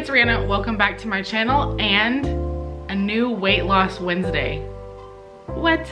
it's Rhianna. Welcome back to my channel and a new weight loss Wednesday. What?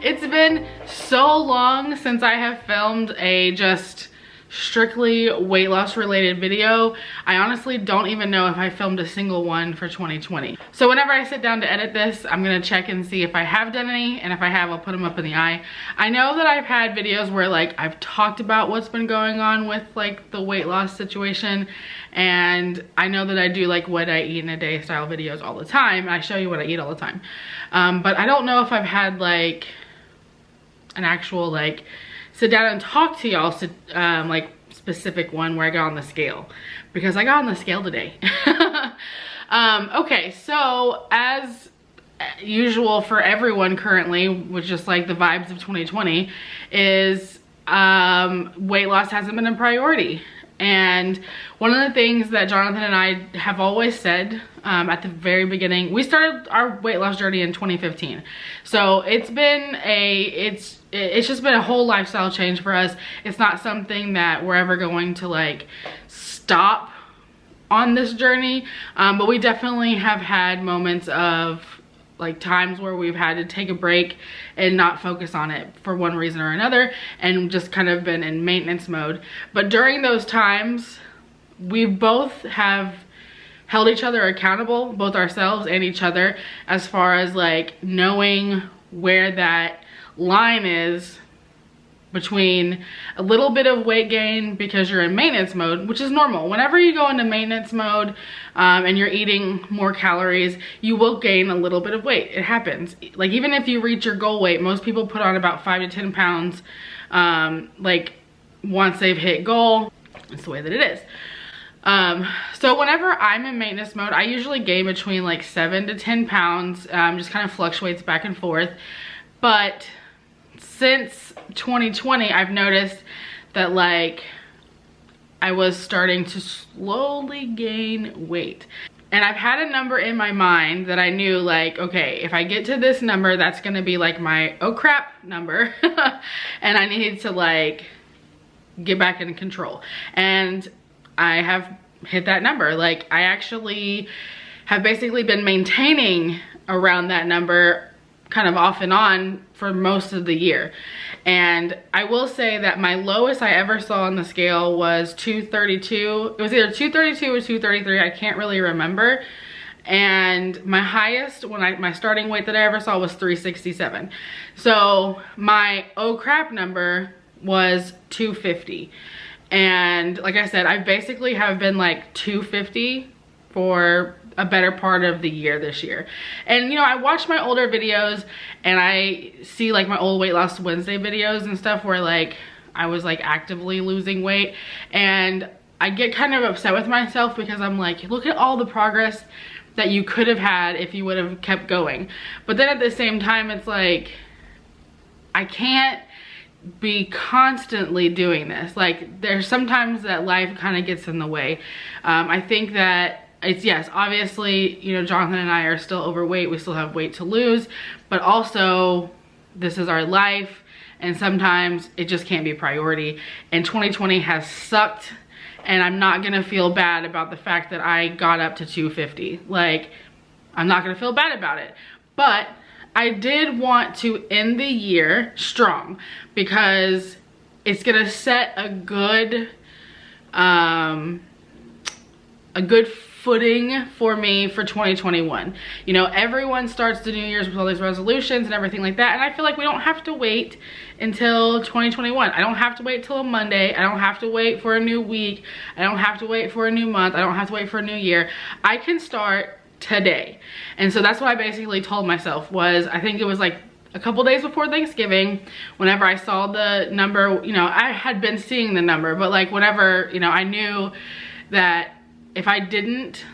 It's been so long since I have filmed a just strictly weight loss related video. I honestly don't even know if I filmed a single one for 2020. So whenever I sit down to edit this, I'm gonna check and see if I have done any, and if I have, I'll put them up in the eye. I know that I've had videos where like I've talked about what's been going on with like the weight loss situation, and I know that I do like what I eat in a day style videos all the time. I show you what I eat all the time. But I don't know if I've had like an actual like sit down and talk to y'all like specific one where I got on the scale, because I got on the scale today. Okay, so as usual for everyone currently, with just like the vibes of 2020, is weight loss hasn't been a priority. And one of the things that Jonathan and I have always said at the very beginning, we started our weight loss journey in 2015. So it's been it's just been a whole lifestyle change for us. It's not something that we're ever going to like stop on this journey. But we definitely have had moments of like times where we've had to take a break and not focus on it for one reason or another, and just kind of been in maintenance mode. But during those times, we both have held each other accountable, both ourselves and each other, as far as like knowing where that line is between a little bit of weight gain because you're in maintenance mode, which is normal. Whenever you go into maintenance mode and you're eating more calories, you will gain a little bit of weight. It happens. Like even if you reach your goal weight, most people put on about 5 to 10 pounds like once they've hit goal. It's the way that it is. So whenever I'm in maintenance mode, I usually gain between like 7 to 10 pounds, just kind of fluctuates back and forth. But since 2020, I've noticed that like I was starting to slowly gain weight. And I've had a number in my mind that I knew like, okay, if I get to this number, that's gonna be like my oh crap number. And I need to like get back in control. And I have hit that number. Like I actually have basically been maintaining around that number kind of off and on for most of the year. And I will say that my lowest I ever saw on the scale was 232. It was either 232 or 233, I can't really remember. And my highest, my starting weight that I ever saw was 367. So my oh crap number was 250. And like I said, I basically have been like 250 for a better part of the year this year. And you know, I watch my older videos and I see like my old weight loss Wednesday videos and stuff where like I was like actively losing weight, and I get kind of upset with myself because I'm like, look at all the progress that you could have had if you would have kept going. But then at the same time, it's like I can't be constantly doing this. Like there's sometimes that life kind of gets in the way. I think that it's, yes, obviously, you know, Jonathan and I are still overweight. We still have weight to lose, but also this is our life, and sometimes it just can't be a priority. And 2020 has sucked, and I'm not gonna feel bad about the fact that I got up to 250. Like, I'm not gonna feel bad about it. But I did want to end the year strong, because it's gonna set a good footing for me for 2021. You know, everyone starts the new year's with all these resolutions and everything like that, and I feel like we don't have to wait until 2021. I don't have to wait till a Monday. I don't have to wait for a new week. I don't have to wait for a new month. I don't have to wait for a new year. I can start today. And so that's what I basically told myself. Was, I think it was like a couple days before Thanksgiving, whenever I saw the number, you know, I had been seeing the number, but like whenever, you know, I knew that if I didn't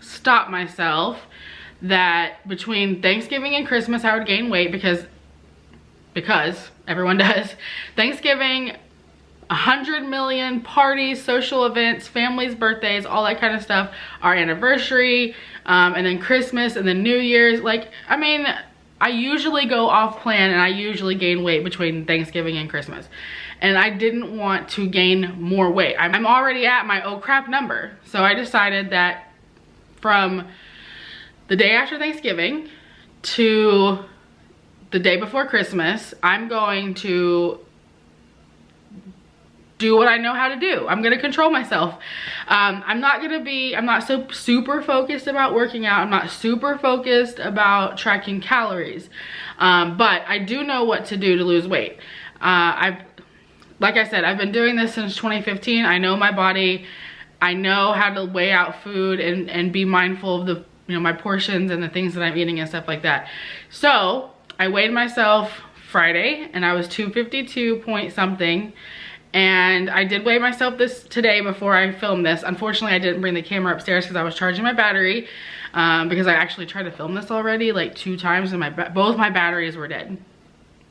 stop myself, that between Thanksgiving and Christmas I would gain weight, because everyone does. Thanksgiving, 100 million parties, social events, families, birthdays, all that kind of stuff, our anniversary, and then Christmas, and then New Year's. Like, I mean, I usually go off plan and I usually gain weight between Thanksgiving and Christmas. And I didn't want to gain more weight. I'm already at my oh crap number. So I decided that from the day after Thanksgiving to the day before Christmas, I'm going to do what I know how to do. I'm gonna control myself. I'm not so super focused about working out. I'm not super focused about tracking calories. But I do know what to do to lose weight. Like I said, I've been doing this since 2015. I know my body. I know how to weigh out food and be mindful of the, you know, my portions and the things that I'm eating and stuff like that. So I weighed myself Friday and I was 252 point something. And I did weigh myself today before I filmed this. Unfortunately, I didn't bring the camera upstairs because I was charging my battery, because I actually tried to film this already like 2 times and both my batteries were dead.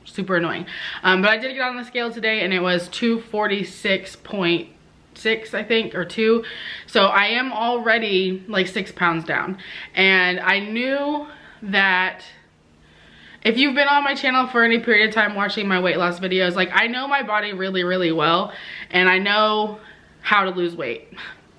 Super annoying. But I did get on the scale today and it was 246.6, I think, or 2. So I am already like 6 pounds down. And I knew that if you've been on my channel for any period of time watching my weight loss videos, like I know my body really, really well, and I know how to lose weight.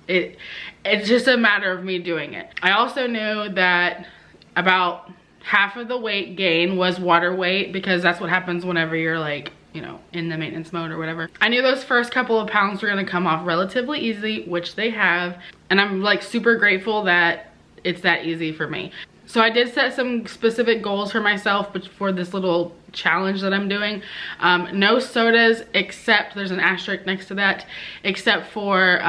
It's just a matter of me doing it. I also knew that about half of the weight gain was water weight, because that's what happens whenever you're like, you know, in the maintenance mode or whatever. I knew those first couple of pounds were gonna come off relatively easy, which they have, and I'm like super grateful that it's that easy for me. So I did set some specific goals for myself, but for this little challenge that I'm doing. No sodas, except, there's an asterisk next to that, except for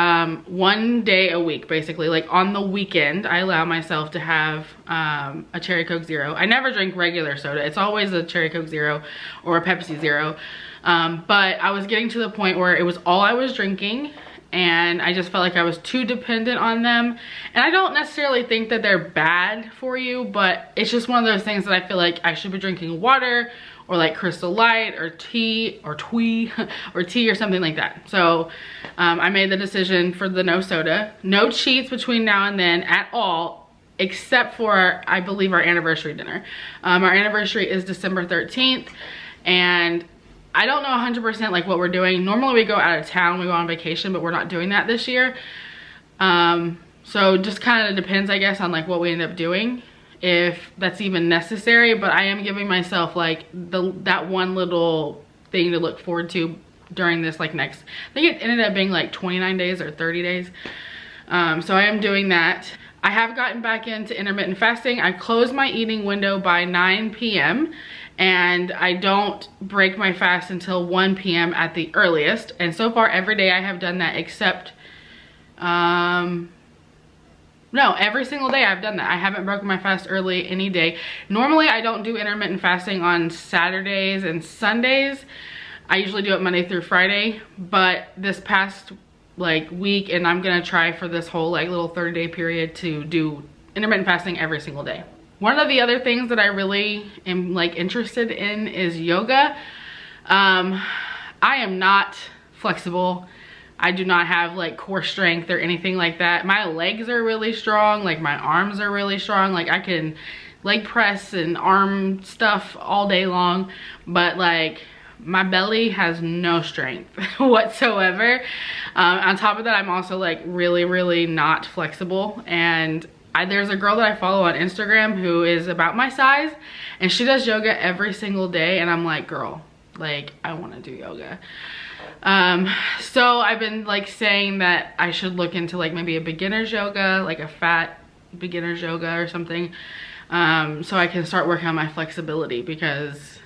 1 day a week, basically. Like on the weekend, I allow myself to have a Cherry Coke Zero. I never drink regular soda. It's always a Cherry Coke Zero or a Pepsi Zero. But I was getting to the point where it was all I was drinking, and I just felt like I was too dependent on them. And I don't necessarily think that they're bad for you, but it's just one of those things that I feel like I should be drinking water or like Crystal Light or tea or twee or tea or something like that. So I made the decision for the no soda, no cheats between now and then at all, except for, I believe, our anniversary dinner. Our anniversary is December 13th, and I don't know 100% like what we're doing. Normally we go out of town, we go on vacation, but we're not doing that this year. So just kind of depends, I guess, on like what we end up doing, if that's even necessary. But I am giving myself like that one little thing to look forward to during this like next, I think it ended up being like 29 days or 30 days. So I am doing that. I have gotten back into intermittent fasting. I close my eating window by 9 p.m. and I don't break my fast until 1 p.m. at the earliest. And so far every day I have done that, except, no, every single day I've done that. I haven't broken my fast early any day. Normally I don't do intermittent fasting on Saturdays and Sundays. I usually do it Monday through Friday, but this past like week, and I'm gonna try for this whole like little 30-day period to do intermittent fasting every single day. One of the other things that I really am like interested in is yoga. I am not flexible. I do not have like core strength or anything like that. My legs are really strong, like my arms are really strong. Like I can leg press and arm stuff all day long, but like my belly has no strength whatsoever. On top of that, I'm also like really not flexible. And there's a girl that I follow on Instagram who is about my size, and she does yoga every single day, and I'm like, girl, like I want to do yoga. So I've been like saying that I should look into like maybe a beginner's yoga, like a fat beginner's yoga or something, so I can start working on my flexibility, because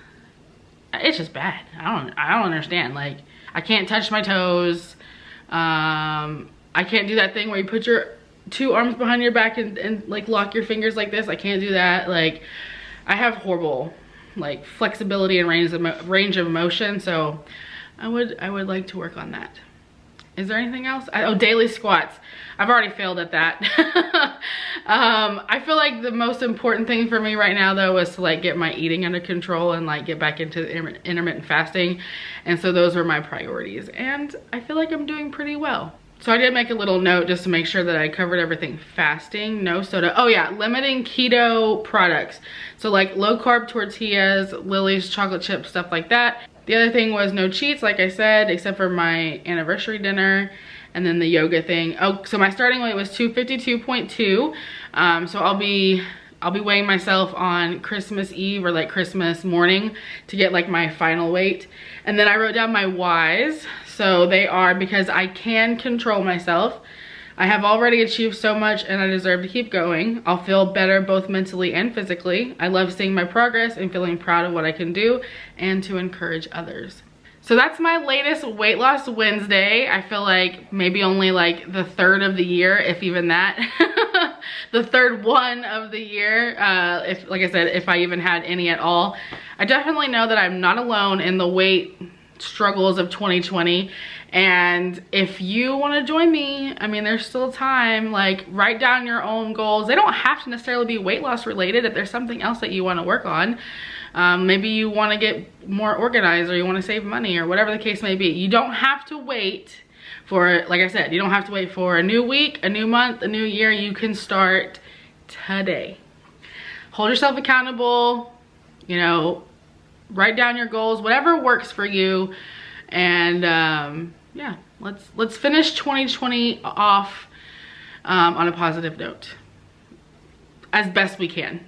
it's just bad. I don't understand. Like I can't touch my toes. I can't do that thing where you put your 2 arms behind your back and like lock your fingers like this. I can't do that. Like I have horrible like flexibility and range of motion, so I would like to work on that. Is there anything else? Oh, daily squats. I've already failed at that. I feel like the most important thing for me right now though is to like get my eating under control and like get back into intermittent fasting. And so those are my priorities, and I feel like I'm doing pretty well. So I did make a little note just to make sure that I covered everything. Fasting, no soda. Oh yeah, limiting keto products. So like low carb tortillas, Lily's chocolate chips, stuff like that. The other thing was no cheats, like I said, except for my anniversary dinner and then the yoga thing. Oh, so my starting weight was 252.2. So I'll be weighing myself on Christmas Eve or like Christmas morning to get like my final weight. And then I wrote down my whys. So they are because I can control myself. I have already achieved so much and I deserve to keep going. I'll feel better both mentally and physically. I love seeing my progress and feeling proud of what I can do and to encourage others. So that's my latest Weight Loss Wednesday. I feel like maybe only like the third of the year, if even that. The third one of the year, if, like I said, if I even had any at all. I definitely know that I'm not alone in the weight struggles of 2020. And if you want to join me, I mean, there's still time. Like, write down your own goals. They don't have to necessarily be weight loss related. If there's something else that you want to work on, maybe you want to get more organized, or you want to save money, or whatever the case may be. You don't have to wait for, like I said, you don't have to wait for a new week, a new month, a new year. You can start today. Hold yourself accountable, you know, write down your goals, whatever works for you. And yeah, let's finish 2020 off on a positive note as best we can.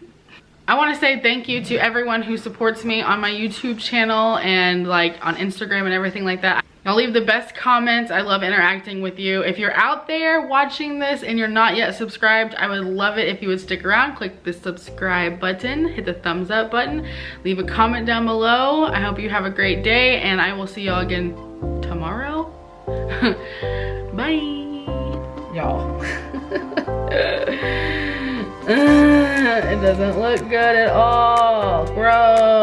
I want to say thank you to everyone who supports me on my YouTube channel and like on Instagram and everything like that. Y'all leave the best comments. I love interacting with you. If you're out there watching this and you're not yet subscribed, I would love it if you would stick around. Click the subscribe button, hit the thumbs up button, leave a comment down below. I hope you have a great day, and I will see y'all again tomorrow. Bye. Y'all. It doesn't look good at all. Gross.